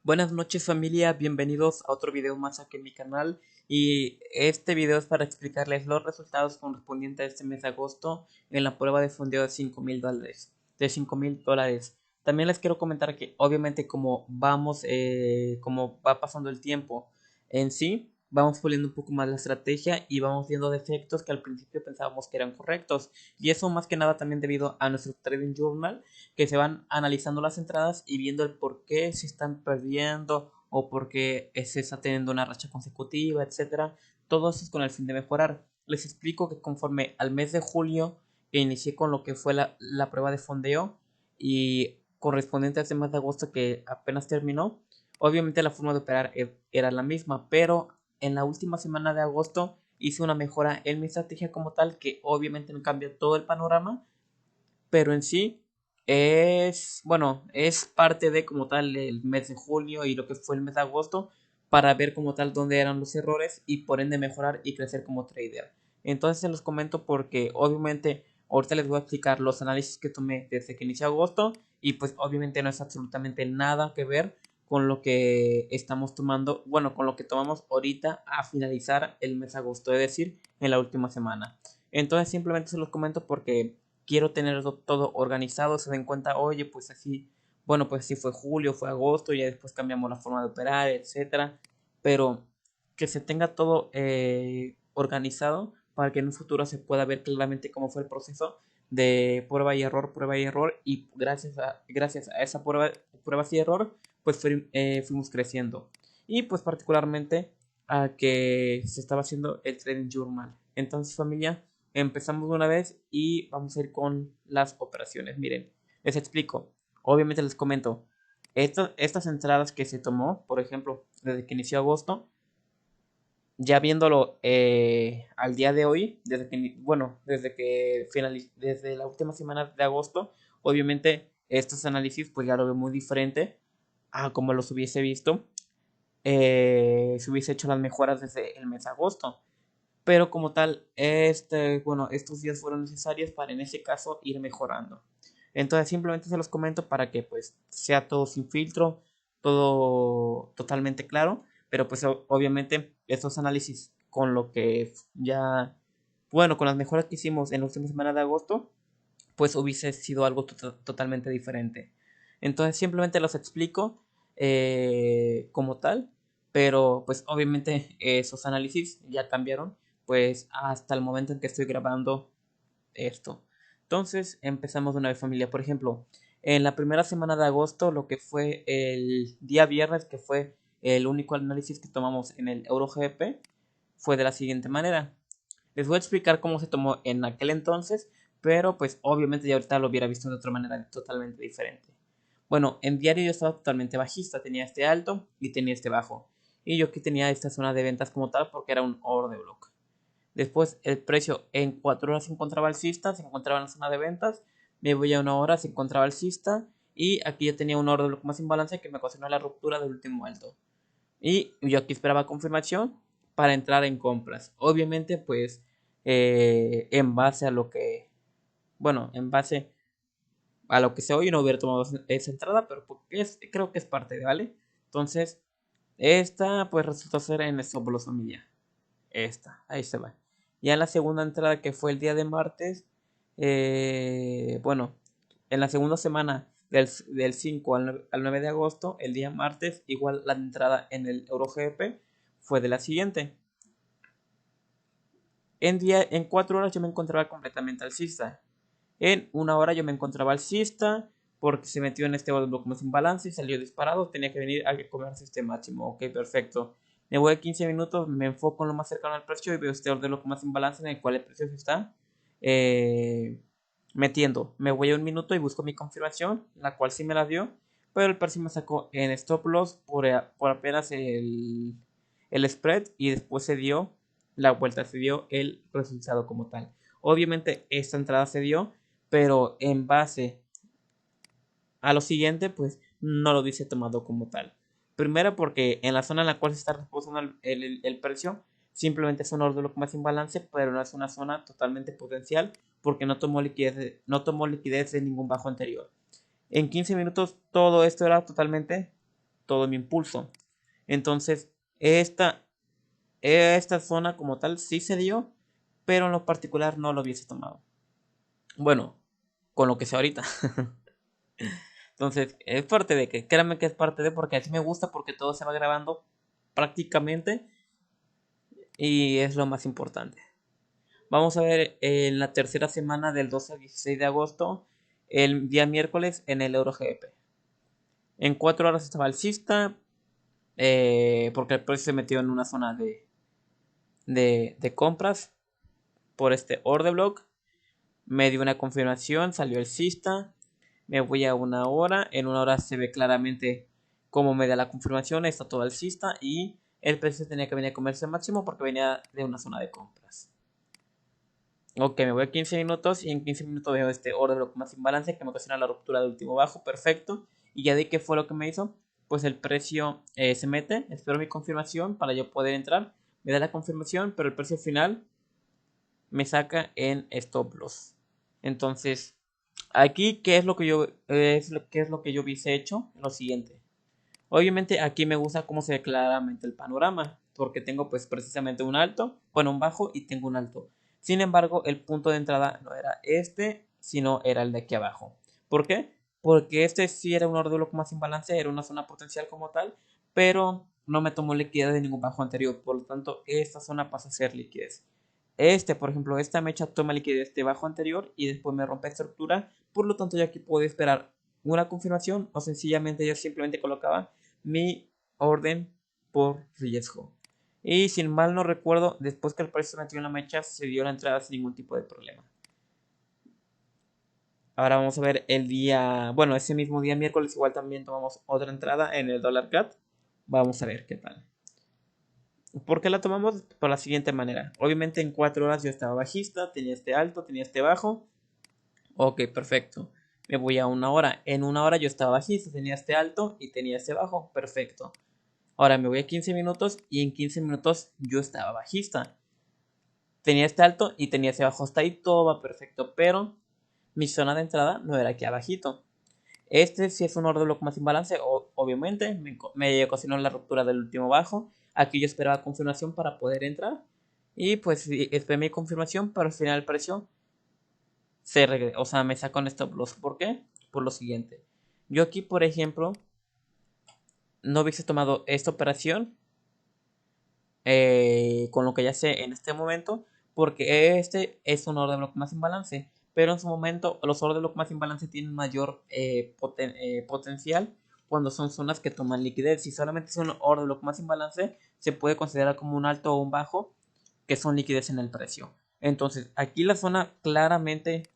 Buenas noches familia, bienvenidos a otro video más aquí en mi canal y este video es para explicarles los resultados correspondientes a este mes de agosto en la prueba de fondeo de $5,000. También les quiero comentar que obviamente como va pasando el tiempo en sí, vamos puliendo un poco más la estrategia y vamos viendo defectos que al principio pensábamos que eran correctos, y eso más que nada también debido a nuestro trading journal, que se van analizando las entradas y viendo el por qué se están perdiendo o por qué se está teniendo una racha consecutiva, etcétera. Todo eso es con el fin de mejorar. Les explico que conforme al mes de julio, que inicié con lo que fue la prueba de fondeo y correspondiente a este mes de agosto que apenas terminó, obviamente la forma de operar era la misma, pero en la última semana de agosto hice una mejora en mi estrategia como tal, que obviamente me cambia todo el panorama, pero en sí es parte de como tal el mes de julio y lo que fue el mes de agosto, para ver como tal dónde eran los errores y por ende mejorar y crecer como trader. Entonces se los comento porque obviamente ahorita les voy a explicar los análisis que tomé desde que inició agosto, y pues obviamente no es absolutamente nada que ver con lo que estamos tomando, bueno, con lo que tomamos ahorita a finalizar el mes de agosto, es decir, en la última semana. Entonces simplemente se los comento porque quiero tener todo organizado, se den cuenta, oye, pues así, bueno, pues así fue julio, fue agosto, ya después cambiamos la forma de operar, etcétera, pero que se tenga todo organizado para que en un futuro se pueda ver claramente cómo fue el proceso de prueba y error, y gracias a esa pruebas y error, pues fuimos creciendo, y pues particularmente a que se estaba haciendo el trading journal. Entonces familia, empezamos de una vez y vamos a ir con las operaciones. Miren, les explico. Obviamente les comento. Estas entradas que se tomó, por ejemplo, desde que inició agosto, ya viéndolo al día de hoy, desde la última semana de agosto, obviamente estos análisis pues ya lo veo muy diferente a como los hubiese visto si hubiese hecho las mejoras desde el mes de agosto. Pero como tal, estos días fueron necesarios para en ese caso ir mejorando. Entonces simplemente se los comento para que pues sea todo sin filtro, todo totalmente claro, pero pues obviamente estos análisis con lo que con las mejoras que hicimos en la última semana de agosto, pues hubiese sido algo totalmente diferente. Entonces simplemente los explico como tal, pero pues obviamente esos análisis ya cambiaron pues hasta el momento en que estoy grabando esto. Entonces empezamos de una vez familia. Por ejemplo, en la primera semana de agosto, lo que fue el día viernes, que fue el único análisis que tomamos en el EuroGP, fue de la siguiente manera. Les voy a explicar cómo se tomó en aquel entonces, pero pues obviamente ya ahorita lo hubiera visto de otra manera totalmente diferente. Bueno, en diario yo estaba totalmente bajista, tenía este alto y tenía este bajo. Y yo aquí tenía esta zona de ventas como tal porque era un oro de bloque. Después el precio en 4 horas se encontraba alcista, se encontraba en la zona de ventas. Me voy a una hora, se encontraba alcista. Y aquí yo tenía un oro de bloque más sin balance que me ocasionó la ruptura del último alto. Y yo aquí esperaba confirmación para entrar en compras. Obviamente, pues, en base a lo que, en base a lo que sé hoy, no hubiera tomado esa entrada, pero porque creo que es parte de, ¿vale? Entonces, esta, pues, resultó ser en stop loss familia. Esta, ahí se va. Ya en la segunda entrada, que fue el día de martes, bueno, en la segunda semana del 5 al 9 de agosto, el día martes, igual la entrada en el EuroGP fue de la siguiente. En 4 horas yo me encontraba completamente alcista. En una hora yo me encontraba alcista porque se metió en este bloque como sin balance y salió disparado. Tenía que venir a comerse este máximo. Ok, perfecto. Me voy a 15 minutos, me enfoco en lo más cercano al precio y veo este orden loco más sin balance en el cual el precio se está eh, metiendo. Me voy a un minuto y busco mi confirmación, la cual sí me la dio, pero el precio me sacó en stop loss por apenas el spread, y después se dio la vuelta, se dio el resultado como tal. Obviamente esta entrada se dio, pero en base a lo siguiente, pues no lo dice tomado como tal. Primero porque en la zona en la cual se está reposando el precio, simplemente es un orden más sin balance, pero no es una zona totalmente potencial porque no tomó liquidez de ningún bajo anterior. En 15 minutos todo esto era totalmente todo mi impulso. Entonces, esta zona como tal sí se dio, pero en lo particular no lo hubiese tomado. Bueno, con lo que sé ahorita. Entonces, es parte de que, créanme que es parte de, porque así me gusta, porque todo se va grabando prácticamente y es lo más importante. Vamos a ver en la tercera semana del 12 al 16 de agosto, el día miércoles en el EuroGP. En 4 horas estaba alcista, porque el precio se metió en una zona de compras por este order block. Me dio una confirmación, salió alcista. Me voy a 1 hora. En 1 hora se ve claramente cómo me da la confirmación. Está todo alcista y el precio tenía que venir a comerse al máximo porque venía de una zona de compras. Ok, me voy a 15 minutos y en 15 minutos veo este order block más imbalance que me ocasiona la ruptura del último bajo. Perfecto. Y ya de qué fue lo que me hizo. Pues el precio se mete. Espero mi confirmación para yo poder entrar. Me da la confirmación, pero el precio final me saca en stop loss. Entonces, aquí, ¿qué es lo que yo hubiese hecho? Lo siguiente. Obviamente aquí me gusta cómo se ve claramente el panorama, porque tengo pues precisamente un alto, bueno, un bajo y tengo un alto. Sin embargo, el punto de entrada no era este, sino era el de aquí abajo. ¿Por qué? Porque este sí era un order block más imbalance, era una zona potencial como tal, pero no me tomó liquidez de ningún bajo anterior, por lo tanto esta zona pasa a ser liquidez. Por ejemplo, esta mecha toma liquidez de bajo anterior y después me rompe estructura, por lo tanto yo aquí puedo esperar una confirmación o sencillamente yo simplemente colocaba mi orden por riesgo. Y sin mal no recuerdo, después que el precio se metió en la mecha, se dio la entrada sin ningún tipo de problema. Ahora vamos a ver el día, bueno, ese mismo día miércoles igual también tomamos otra entrada en el dólar CAT. Vamos a ver qué tal. ¿Por qué la tomamos? Por la siguiente manera. Obviamente en 4 horas yo estaba bajista, tenía este alto, tenía este bajo. Ok, perfecto. Me voy a 1 hora. En 1 hora yo estaba bajista, tenía este alto y tenía este bajo. Perfecto. Ahora me voy a 15 minutos y en 15 minutos yo estaba bajista. Tenía este alto y tenía ese bajo. Hasta ahí todo va perfecto, pero mi zona de entrada no era aquí abajito. Este sí es un order block más imbalance, obviamente. Me ocasionó la ruptura del último bajo. Aquí yo esperaba confirmación para poder entrar. Y pues esperé mi confirmación, pero al final el precio o sea, me sacó en stop loss. ¿Por qué? Por lo siguiente. Yo aquí, por ejemplo, no hubiese tomado esta operación con lo que ya sé en este momento, porque este es un order block más imbalance, pero en su momento los order block más imbalance tienen mayor potencial cuando son zonas que toman liquidez. Si solamente es un order block más imbalance, se puede considerar como un alto o un bajo que son liquidez en el precio. Entonces, aquí la zona claramente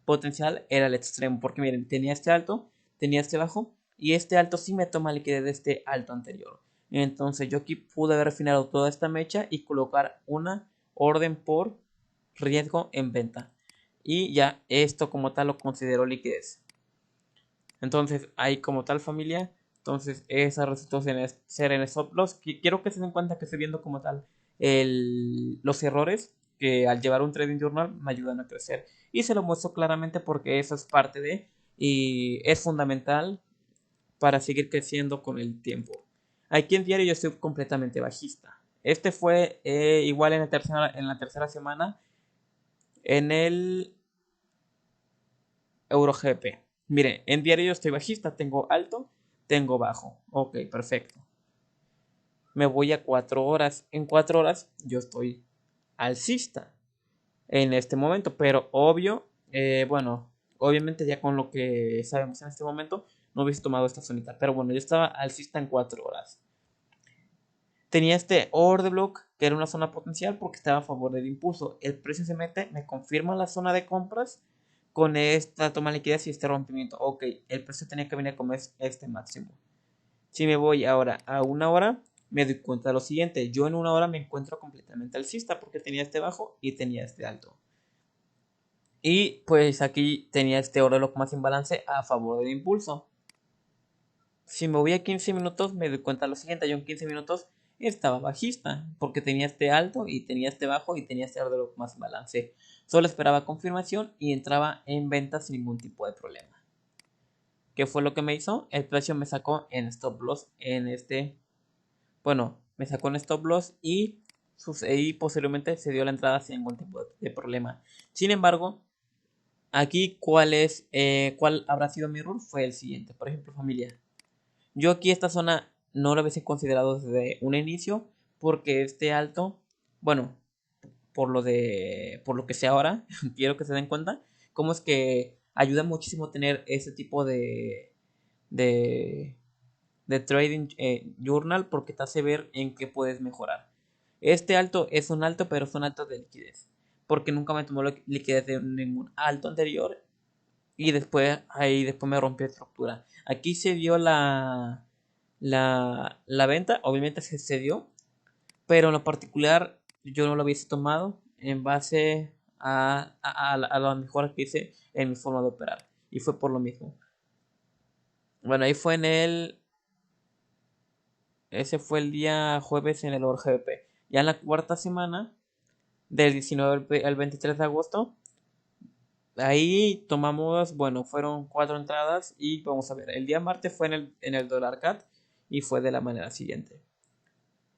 potencial era el extremo, porque miren, tenía este alto, tenía este bajo, y este alto sí me toma liquidez de este alto anterior. Entonces yo aquí pude haber refinado toda esta mecha y colocar una orden por riesgo en venta. Y ya esto como tal lo considero liquidez. Entonces ahí como tal familia, entonces esa resultó ser en stop loss. Quiero que se den cuenta que estoy viendo como tal los errores que al llevar un trading journal me ayudan a crecer. Y se lo muestro claramente porque eso es parte de y es fundamental para seguir creciendo con el tiempo. Aquí en diario yo estoy completamente bajista. Este fue igual en la tercera semana en el EuroGP. Mire, en diario yo estoy bajista, tengo alto, tengo bajo. Ok, perfecto. Me voy a 4 horas. En 4 horas yo estoy alcista en este momento, pero bueno, obviamente ya con lo que sabemos en este momento, no hubiese tomado esta zonita. Pero bueno, yo estaba alcista en 4 horas. Tenía este order block que era una zona potencial porque estaba a favor del impulso. El precio se mete, me confirma la zona de compras con esta toma de liquidez y este rompimiento. Ok, el precio tenía que venir como es este máximo. Si me voy ahora a 1 hora, me doy cuenta de lo siguiente. Yo en 1 hora me encuentro completamente alcista porque tenía este bajo y tenía este alto. Y pues aquí tenía este order block más imbalance a favor del impulso. Si me voy a 15 minutos, me doy cuenta de lo siguiente. Yo en 15 minutos estaba bajista porque tenía este alto y tenía este bajo y tenía este order block más imbalance. Solo esperaba confirmación y entraba en venta sin ningún tipo de problema. ¿Qué fue lo que me hizo? El precio me sacó en stop loss bueno, me sacó en stop loss y posteriormente se dio la entrada sin ningún tipo de problema. Sin embargo, aquí cuál habrá sido mi error fue el siguiente. Por ejemplo, familia. Yo aquí esta zona no la hubiese considerado desde un inicio porque este alto, bueno, por lo que sé ahora, quiero que se den cuenta cómo es que ayuda muchísimo tener ese tipo de, de trading journal porque te hace ver en qué puedes mejorar. Este alto es un alto, pero es un alto de liquidez, porque nunca me tomó la liquidez de ningún alto anterior y después me rompió estructura. Aquí se dio la venta, obviamente se dio, pero en lo particular yo no lo hubiese tomado en base a las mejoras que hice en mi forma de operar. Y fue por lo mismo. Bueno, ahí fue ese fue el día jueves en el ORGBP. Ya en la cuarta semana, del 19 al 23 de agosto, ahí tomamos, bueno, fueron 4 entradas y vamos a ver, el día martes fue en el dólar CAT y fue de la manera siguiente.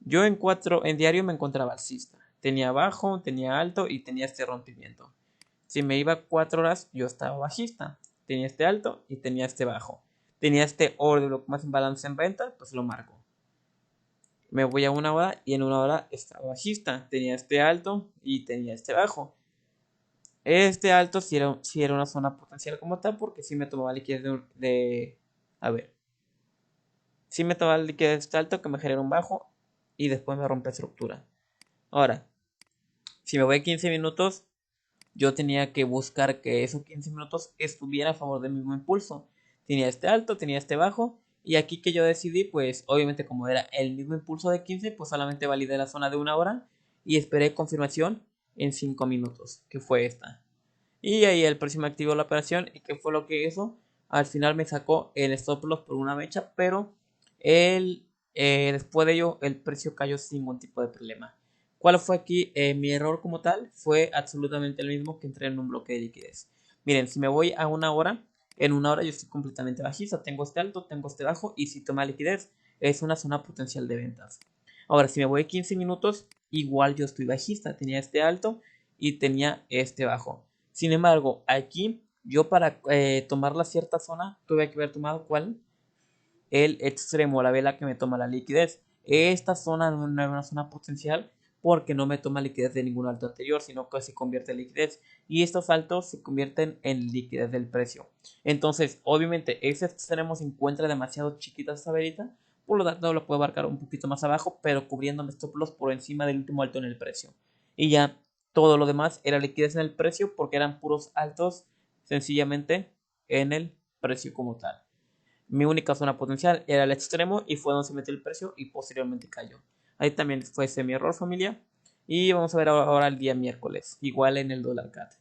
Yo en diario me encontraba alcista. Tenía bajo, tenía alto y tenía este rompimiento. Si me iba 4 horas, yo estaba bajista. Tenía este alto y tenía este bajo. Tenía este orden de más imbalance en venta, pues lo marco. Me voy a 1 hora y en 1 hora estaba bajista. Tenía este alto y tenía este bajo. Este alto sí era una zona potencial como tal porque sí me tomaba liquidez a ver. Sí me tomaba liquidez de este alto que me genera un bajo y después me rompe estructura. Ahora, si me voy 15 minutos, yo tenía que buscar que esos 15 minutos estuviera a favor del mismo impulso. Tenía este alto, tenía este bajo. Y aquí que yo decidí, pues obviamente como era el mismo impulso de 15, pues solamente validé la zona de 1 hora y esperé confirmación en 5 minutos, que fue esta. Y ahí el precio me activó la operación y qué fue lo que hizo. Al final me sacó el stop loss por una mecha, pero después de ello el precio cayó sin ningún tipo de problema. ¿Cuál fue aquí mi error como tal? Fue absolutamente el mismo que entré en un bloque de liquidez. Miren, si me voy a 1 hora, en 1 hora yo estoy completamente bajista. Tengo este alto, tengo este bajo y si toma liquidez es una zona potencial de ventas. Ahora, si me voy 15 minutos, igual yo estoy bajista. Tenía este alto y tenía este bajo. Sin embargo, aquí yo para tomar la cierta zona tuve que haber tomado ¿cuál? El extremo, la vela que me toma la liquidez. Esta zona no es una zona potencial porque no me toma liquidez de ningún alto anterior, sino que se convierte en liquidez. Y estos altos se convierten en liquidez del precio. Entonces, obviamente, ese extremo se encuentra demasiado chiquita esta velita. Por lo tanto, lo puedo abarcar un poquito más abajo, pero cubriéndome stop loss por encima del último alto en el precio. Y ya todo lo demás era liquidez en el precio porque eran puros altos sencillamente en el precio como tal. Mi única zona potencial era el extremo y fue donde se metió el precio y posteriormente cayó. Ahí también fue ese mi error, familia. Y vamos a ver ahora el día miércoles, igual en el dólar CAT.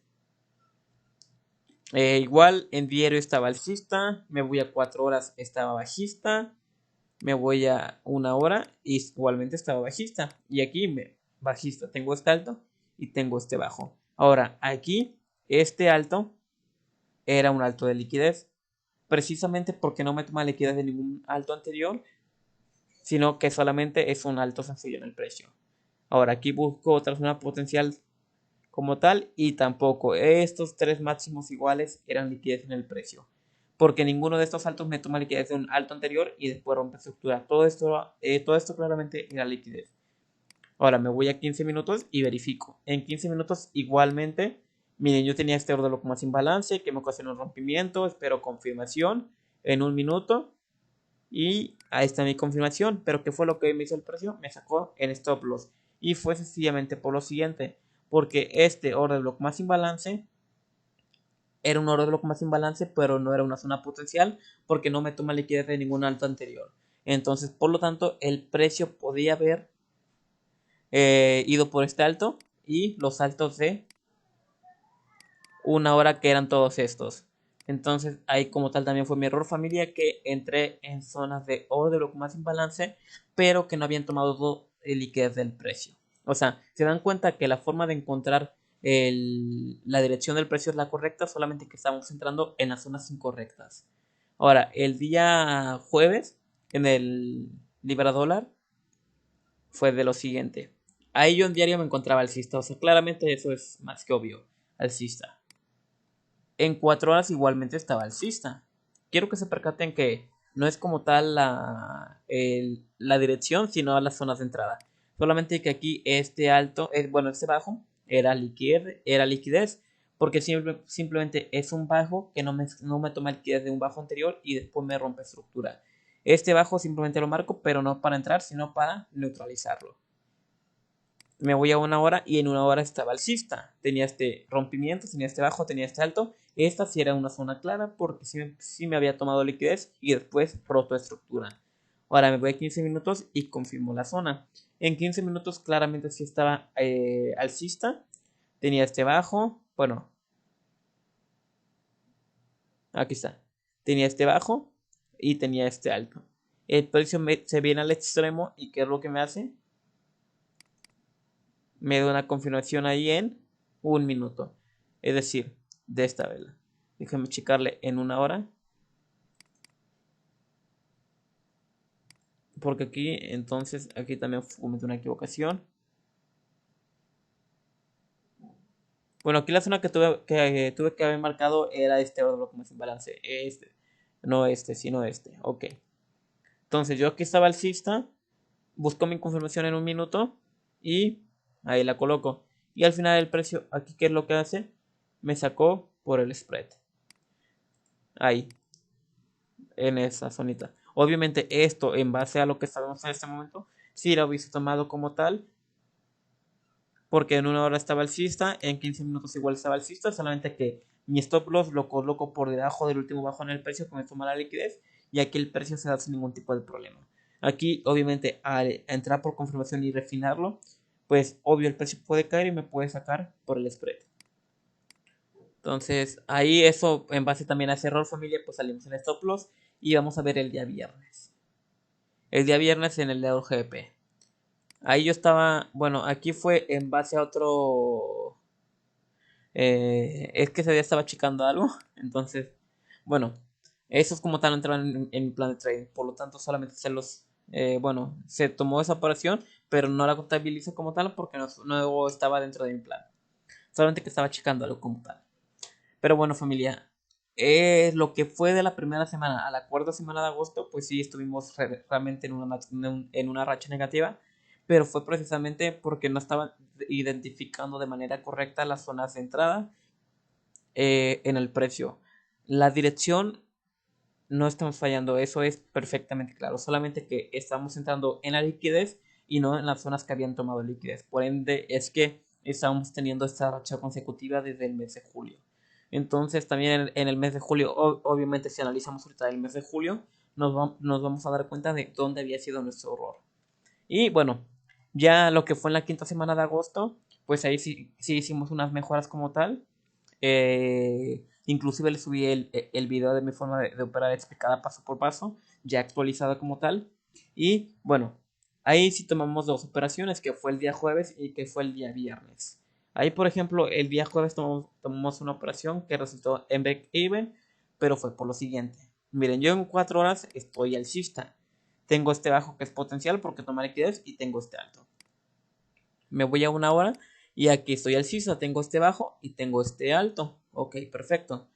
Igual en diario estaba alcista, me voy a 4 horas estaba bajista, me voy a 1 hora y igualmente estaba bajista. Y aquí bajista, tengo este alto y tengo este bajo. Ahora, aquí este alto era un alto de liquidez, precisamente porque no me toma liquidez de ningún alto anterior, sino que solamente es un alto sencillo en el precio. Ahora aquí busco otra zona potencial como tal y tampoco estos tres máximos iguales eran liquidez en el precio, porque ninguno de estos altos me toma liquidez de un alto anterior y después rompe estructura. Todo esto claramente era liquidez. Ahora me voy a 15 minutos y verifico. En 15 minutos igualmente, miren, yo tenía este orden como sin balance que me ocasionó un rompimiento, espero confirmación en 1 minuto y ahí está mi confirmación. Pero ¿qué fue lo que me hizo el precio? Me sacó en stop loss y fue sencillamente por lo siguiente, porque este order block más imbalance era un order block más imbalance, pero no era una zona potencial porque no me toma liquidez de ningún alto anterior. Entonces, por lo tanto, el precio podía haber ido por este alto y los altos de 1 hora que eran todos estos. Entonces ahí como tal también fue mi error, familia, que entré en zonas de order block más imbalance, pero que no habían tomado liquidez del precio. O sea, se dan cuenta que la forma de encontrar la dirección del precio es la correcta, solamente que estamos entrando en las zonas incorrectas. Ahora, el día jueves, en el Libra dólar, fue de lo siguiente. Ahí yo en diario me encontraba alcista. O sea, claramente eso es más que obvio. Alcista. En 4 horas igualmente estaba alcista. Quiero que se percaten que no es como tal la dirección, sino las zonas de entrada. Solamente que aquí este alto, bueno, este bajo era liquidez, porque simplemente es un bajo que no me toma liquidez de un bajo anterior y después me rompe estructura. Este bajo simplemente lo marco, pero no para entrar, sino para neutralizarlo. Me voy a 1 hora y en 1 hora estaba alcista. Tenía este rompimiento, tenía este bajo, tenía este alto. Esta sí era una zona clara porque sí me había tomado liquidez y después roto estructura. Ahora me voy a 15 minutos y confirmo la zona. En 15 minutos claramente sí estaba alcista. Tenía este bajo. Bueno, aquí está. Tenía este bajo y tenía este alto. El precio se viene al extremo y ¿qué es lo que me hace? Me da una confirmación ahí en 1 minuto. Es decir, de esta vela. Déjame checarle en 1 hora. Porque aquí, entonces, aquí también cometí una equivocación. Bueno, aquí la zona que tuve que haber marcado era este oro como sin balance. Este. No este, sino este. Ok. Entonces yo aquí estaba alcista. Busco mi confirmación en 1 minuto. Y ahí la coloco. Y al final el precio, aquí qué es lo que hace. Me sacó por el spread. Ahí. En esa zonita. Obviamente esto en base a lo que sabemos en este momento, si lo hubiese tomado como tal, porque en 1 hora estaba alcista, en 15 minutos igual estaba alcista, solamente que mi stop loss lo coloco por debajo del último bajo en el precio que me toma la liquidez y aquí el precio se da sin ningún tipo de problema. Aquí obviamente al entrar por confirmación y refinarlo, pues obvio el precio puede caer y me puede sacar por el spread. Entonces, ahí eso, en base también a ese error familia, pues salimos en stop loss y vamos a ver el día viernes. El día viernes en el de GP. Ahí yo estaba, bueno, aquí fue en base a otro... es que ese día estaba checando algo, entonces, bueno, eso es como tal entrar en mi plan de trading, por lo tanto solamente bueno, se tomó esa operación, pero no la contabilizo como tal porque no estaba dentro de mi plan, solamente que estaba checando algo como tal. Pero bueno, familia, lo que fue de la primera semana a la cuarta semana de agosto, pues sí estuvimos realmente en una racha negativa, pero fue precisamente porque no estaban identificando de manera correcta las zonas de entrada en el precio. La dirección no estamos fallando, eso es perfectamente claro, solamente que estamos entrando en la liquidez y no en las zonas que habían tomado liquidez. Por ende, es que estamos teniendo esta racha consecutiva desde el mes de julio. Entonces, también en el mes de julio, obviamente, si analizamos ahorita el mes de julio, nos vamos a dar cuenta de dónde había sido nuestro error. Y bueno, ya lo que fue en la quinta semana de agosto, pues ahí sí hicimos unas mejoras como tal. Inclusive le subí el video de mi forma de operar explicada paso por paso, ya actualizada como tal. Y bueno, ahí sí tomamos dos operaciones, que fue el día jueves y que fue el día viernes. Ahí, por ejemplo, el día jueves tomamos una operación que resultó en break-even, pero fue por lo siguiente. Miren, yo en 4 horas estoy alcista. Tengo este bajo que es potencial porque toma liquidez y tengo este alto. Me voy a 1 hora y aquí estoy alcista, tengo este bajo y tengo este alto. Ok, perfecto.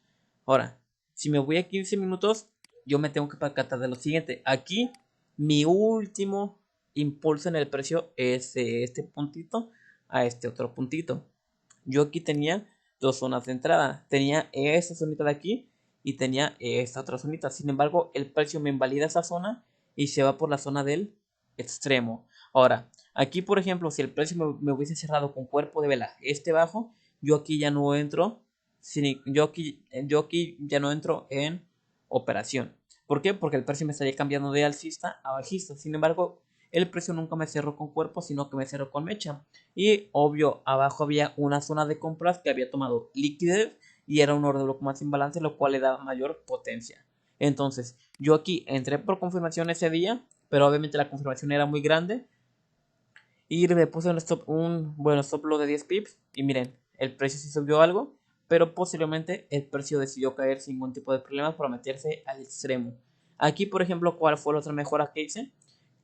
Ahora, si me voy a 15 minutos, yo me tengo que percatar de lo siguiente. Aquí, mi último impulso en el precio es de este puntito a este otro puntito. Yo aquí tenía dos zonas de entrada. Tenía esta zonita de aquí y tenía esta otra zonita. Sin embargo, el precio me invalida esa zona y se va por la zona del extremo. Ahora, aquí por ejemplo, si el precio me hubiese cerrado con cuerpo de vela este bajo, yo aquí ya no entro. Yo aquí ya no entro en operación. ¿Por qué? Porque el precio me estaría cambiando de alcista a bajista. Sin embargo, el precio nunca me cerró con cuerpo, sino que me cerró con mecha. Y obvio, abajo había una zona de compras que había tomado liquidez y era un orden bloque más sin balance, lo cual le daba mayor potencia. Entonces, yo aquí entré por confirmación ese día, pero obviamente la confirmación era muy grande. Y me puse un stop loss de 10 pips. Y miren, el precio sí subió algo, pero posteriormente el precio decidió caer sin ningún tipo de problemas para meterse al extremo. Aquí, por ejemplo, ¿cuál fue la otra mejora que hice?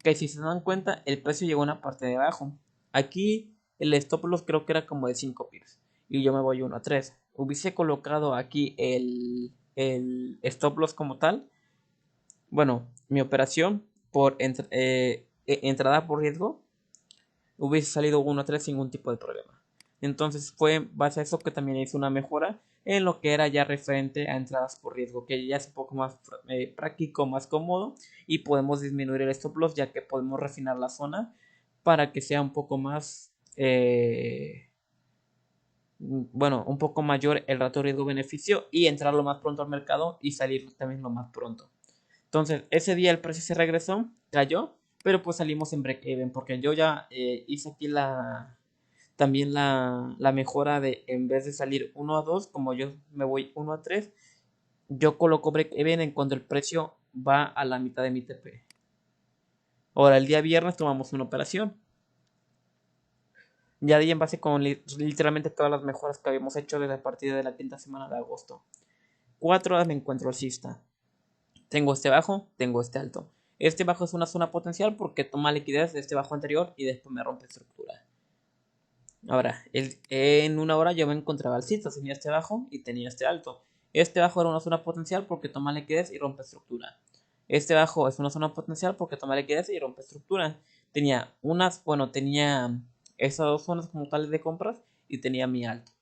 Que si se dan cuenta, el precio llegó a una parte de abajo. Aquí el stop loss creo que era como de 5 pips y yo me voy 1 a 3. Hubiese colocado aquí el stop loss como tal. Bueno, mi operación por entrada por riesgo hubiese salido 1 a 3 sin ningún tipo de problema. Entonces fue en base a eso que también hice una mejora en lo que era ya referente a entradas por riesgo, que ya es un poco más práctico, más cómodo, y podemos disminuir el stop loss ya que podemos refinar la zona para que sea un poco más bueno, un poco mayor el ratio riesgo-beneficio y entrar lo más pronto al mercado y salir también lo más pronto. Entonces, ese día el precio se regresó, cayó, pero pues salimos en break-even porque yo ya hice aquí también la mejora de en vez de salir 1 a 2, como yo me voy 1 a 3, yo coloco break-even en cuando el precio va a la mitad de mi TP. Ahora, el día viernes tomamos una operación. Ya di en base con literalmente todas las mejoras que habíamos hecho desde a partir de la quinta semana de agosto. 4 horas me encuentro alcista. Tengo este bajo, tengo este alto. Este bajo es una zona potencial porque toma liquidez de este bajo anterior y después me rompe estructura. Ahora, en una hora yo me encontraba alcista, tenía este bajo y tenía este alto. Este bajo era una zona potencial porque toma liquidez y rompe estructura. Este bajo es una zona potencial porque toma liquidez y rompe estructura. Tenía esas dos zonas como tales de compras y tenía mi alto.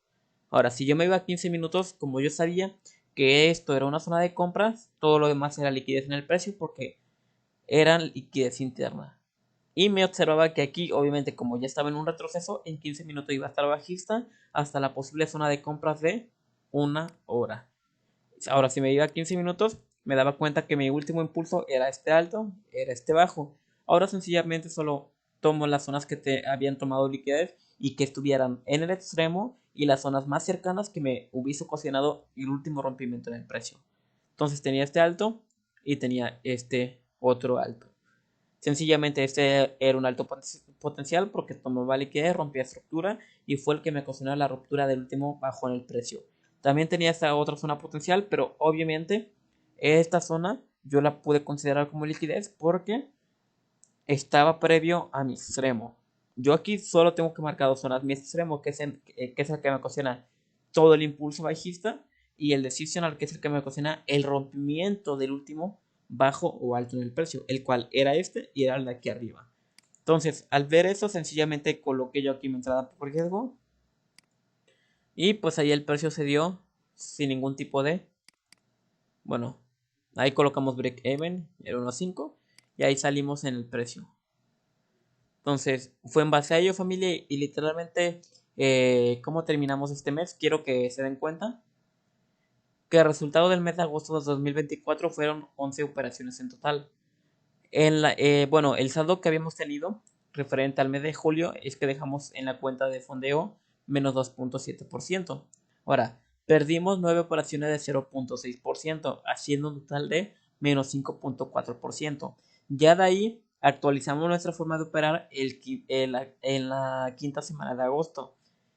Ahora, si yo me iba a 15 minutos, como yo sabía que esto era una zona de compras, todo lo demás era liquidez en el precio porque era liquidez interna. Y me observaba que aquí, obviamente, como ya estaba en un retroceso, en 15 minutos iba a estar bajista hasta la posible zona de compras de una hora. Ahora, si me iba a 15 minutos, me daba cuenta que mi último impulso era este alto, era este bajo. Ahora sencillamente solo tomo las zonas que te habían tomado liquidez y que estuvieran en el extremo y las zonas más cercanas que me hubiese ocasionado el último rompimiento en el precio. Entonces tenía este alto y tenía este otro alto. Sencillamente este era un alto potencial porque tomaba liquidez, rompía estructura y fue el que me ocasionó la ruptura del último bajo en el precio. También tenía esta otra zona potencial, pero obviamente esta zona yo la pude considerar como liquidez porque estaba previo a mi extremo. Yo aquí solo tengo que marcar dos zonas. Mi extremo, que es el que me ocasiona todo el impulso bajista, y el decisional, que es el que me ocasiona el rompimiento del último bajo o alto en el precio, el cual era este y era el de aquí arriba. Entonces, al ver eso, sencillamente coloqué yo aquí mi entrada por riesgo y pues ahí el precio se dio sin ningún tipo de, bueno, ahí colocamos break even, era 1.5 y ahí salimos en el precio. Entonces, fue en base a ello, familia, y literalmente, ¿cómo terminamos este mes? Quiero que se den cuenta que el resultado del mes de agosto de 2024 fueron 11 operaciones en total. Bueno, el saldo que habíamos tenido referente al mes de julio es que dejamos en la cuenta de fondeo menos 2.7%. Ahora, perdimos 9 operaciones de 0.6%, haciendo un total de menos 5.4%. Ya de ahí actualizamos nuestra forma de operar en la quinta semana de agosto.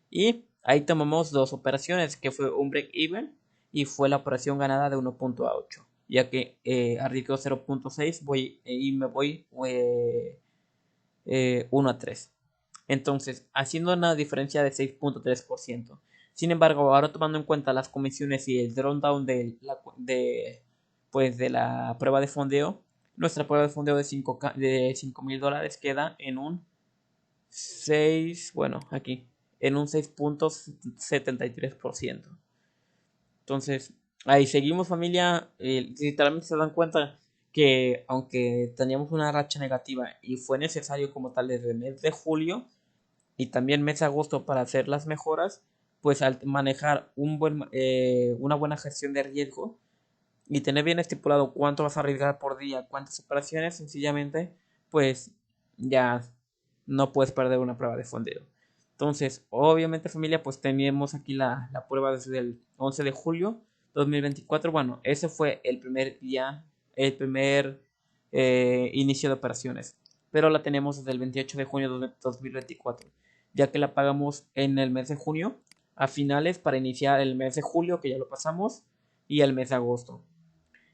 Y ahí tomamos dos operaciones, que fue un break-even y fue la operación ganada de 1.8, ya que arriesgo 0.6 y me voy 1 a 3. Entonces, haciendo una diferencia de 6.3%. Sin embargo, ahora tomando en cuenta las comisiones y el drawdown de la prueba de fondeo, nuestra prueba de fondeo de $5,000 queda en un 6, bueno, aquí, en un 6.73%. Entonces, ahí seguimos, familia. Literalmente se dan cuenta que aunque teníamos una racha negativa y fue necesario como tal desde el mes de julio y también mes de agosto para hacer las mejoras, pues al manejar una buena gestión de riesgo y tener bien estipulado cuánto vas a arriesgar por día, cuántas operaciones, sencillamente, pues ya no puedes perder una prueba de fondeo. Entonces, obviamente, familia, pues teníamos aquí la prueba desde el 11 de julio 2024. Bueno, ese fue el primer día, el primer inicio de operaciones, pero la tenemos desde el 28 de junio de 2024, ya que la pagamos en el mes de junio a finales para iniciar el mes de julio, que ya lo pasamos, y el mes de agosto,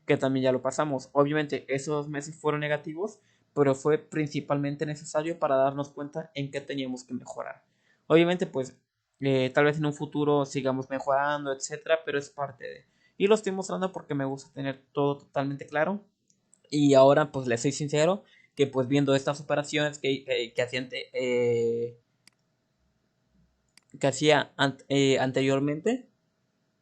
que también ya lo pasamos. Obviamente esos 2 meses fueron negativos, pero fue principalmente necesario para darnos cuenta en qué teníamos que mejorar. Obviamente pues tal vez en un futuro sigamos mejorando, etcétera, pero es parte de... Y lo estoy mostrando porque me gusta tener todo totalmente claro. Y ahora pues les soy sincero que pues viendo estas operaciones que hacía anteriormente,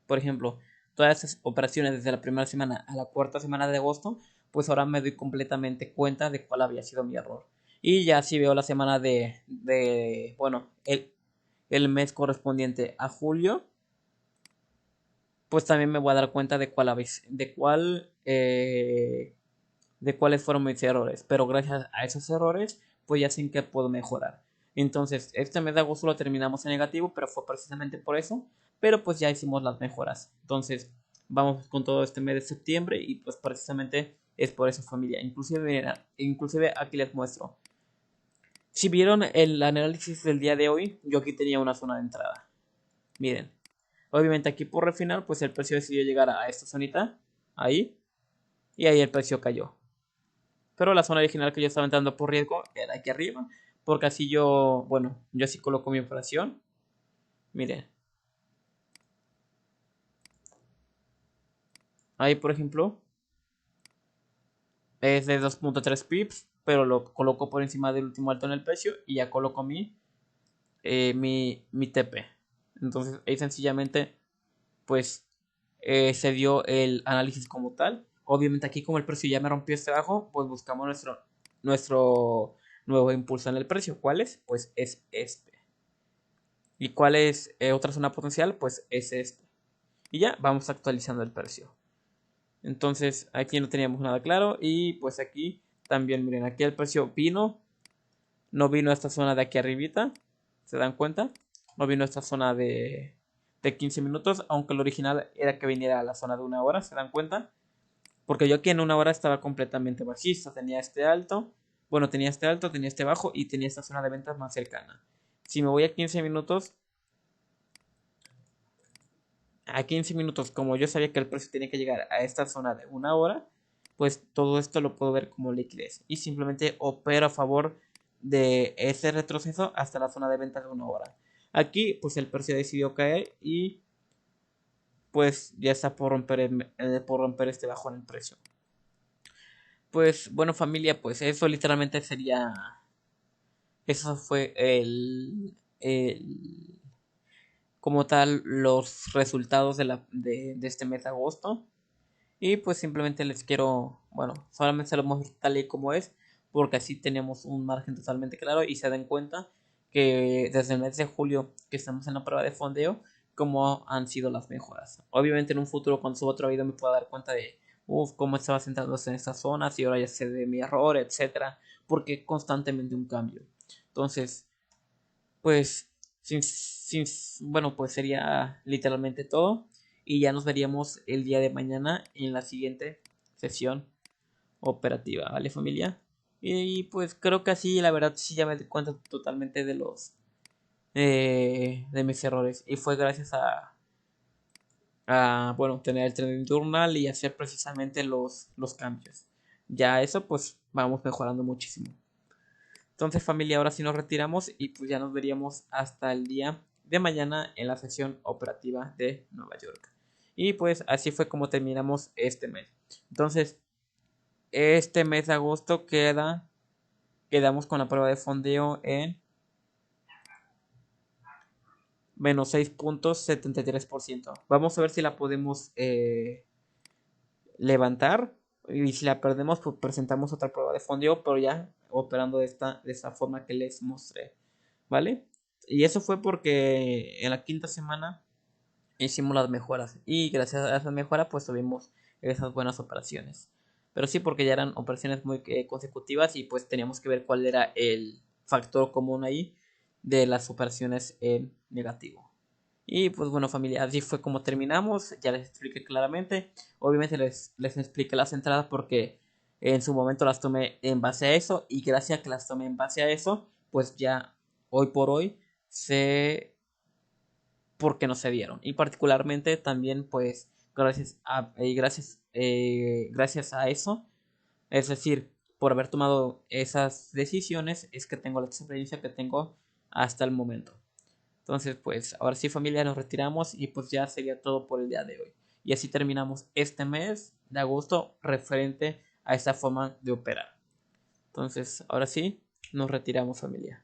por ejemplo, todas esas operaciones desde la primera semana a la cuarta semana de agosto, pues ahora me doy completamente cuenta de cuál había sido mi error. Y ya si veo la semana bueno, el mes correspondiente a julio, pues también me voy a dar cuenta de cuáles fueron mis errores. Pero gracias a esos errores, pues ya sé en qué puedo mejorar. Entonces, este mes de agosto lo terminamos en negativo, pero fue precisamente por eso. Pero pues ya hicimos las mejoras. Entonces, vamos con todo este mes de septiembre y pues precisamente es por eso, familia. Inclusive aquí les muestro. Si vieron el análisis del día de hoy, yo aquí tenía una zona de entrada. Miren, obviamente aquí por refinar, pues el precio decidió llegar a esta zonita, ahí, y ahí el precio cayó. Pero la zona original que yo estaba entrando por riesgo era aquí arriba, porque así yo así coloco mi operación. Miren, ahí por ejemplo es de 2.3 pips, pero lo coloco por encima del último alto en el precio y ya coloco mi TP. Entonces ahí sencillamente pues se dio el análisis como tal. Obviamente aquí como el precio ya me rompió este bajo, pues buscamos nuestro nuevo impulso en el precio. ¿Cuál es? Pues es este. ¿Y cuál es otra zona potencial? Pues es este. Y ya vamos actualizando el precio. Entonces aquí no teníamos nada claro y pues aquí también miren, aquí el precio no vino a esta zona de aquí arribita, ¿se dan cuenta? No vino a esta zona de 15 minutos, aunque el original era que viniera a la zona de 1 hora, ¿se dan cuenta? Porque yo aquí en 1 hora estaba completamente bajista, tenía este alto, tenía este bajo y tenía esta zona de ventas más cercana. Si me voy a 15 minutos, como yo sabía que el precio tenía que llegar a esta zona de 1 hora, pues todo esto lo puedo ver como liquidez y simplemente opero a favor de ese retroceso hasta la zona de ventas de 1 hora. Aquí pues el precio decidió caer y pues ya está por romper este bajón en el precio. Pues bueno familia, pues eso literalmente eso fue como tal los resultados de este mes de agosto. Y pues simplemente les quiero, bueno, solamente se lo muestro tal y como es, porque así tenemos un margen totalmente claro y se den cuenta que desde el mes de julio que estamos en la prueba de fondeo, cómo han sido las mejoras. Obviamente en un futuro cuando suba otro video me puedo dar cuenta de, cómo estaba centrándose en estas zonas y ahora ya sé de mi error, etcétera, porque constantemente un cambio. Entonces, pues, bueno, pues sería literalmente todo. Y ya nos veríamos el día de mañana en la siguiente sesión operativa, ¿vale, familia? Y pues creo que así, la verdad, sí ya me di cuenta totalmente de mis errores. Y fue gracias bueno, tener el trending journal y hacer precisamente los cambios. Ya eso, pues, vamos mejorando muchísimo. Entonces familia, ahora sí nos retiramos y pues ya nos veríamos hasta el día de mañana en la sesión operativa de Nueva York. Y pues así fue como terminamos este mes. Entonces, este mes de agosto quedamos con la prueba de fondeo en menos 6.73%. Vamos a ver si la podemos levantar. Y si la perdemos, pues presentamos otra prueba de fondeo, pero ya operando de esta forma que les mostré. ¿Vale? Y eso fue porque en la quinta semana hicimos las mejoras. Y gracias a esa mejora, pues tuvimos esas buenas operaciones. Pero sí, porque ya eran operaciones muy consecutivas y pues teníamos que ver cuál era el factor común ahí de las operaciones en negativo. Y pues bueno familia, así fue como terminamos, ya les expliqué claramente, obviamente les expliqué las entradas porque en su momento las tomé en base a eso y gracias a que las tomé en base a eso, pues ya hoy por hoy sé porque no se dieron. Y particularmente también pues gracias a eso, es decir, por haber tomado esas decisiones, es que tengo la experiencia que tengo hasta el momento. Entonces, pues ahora sí, familia, nos retiramos y pues ya sería todo por el día de hoy. Y así terminamos este mes de agosto referente a esta forma de operar. Entonces, ahora sí, nos retiramos, familia.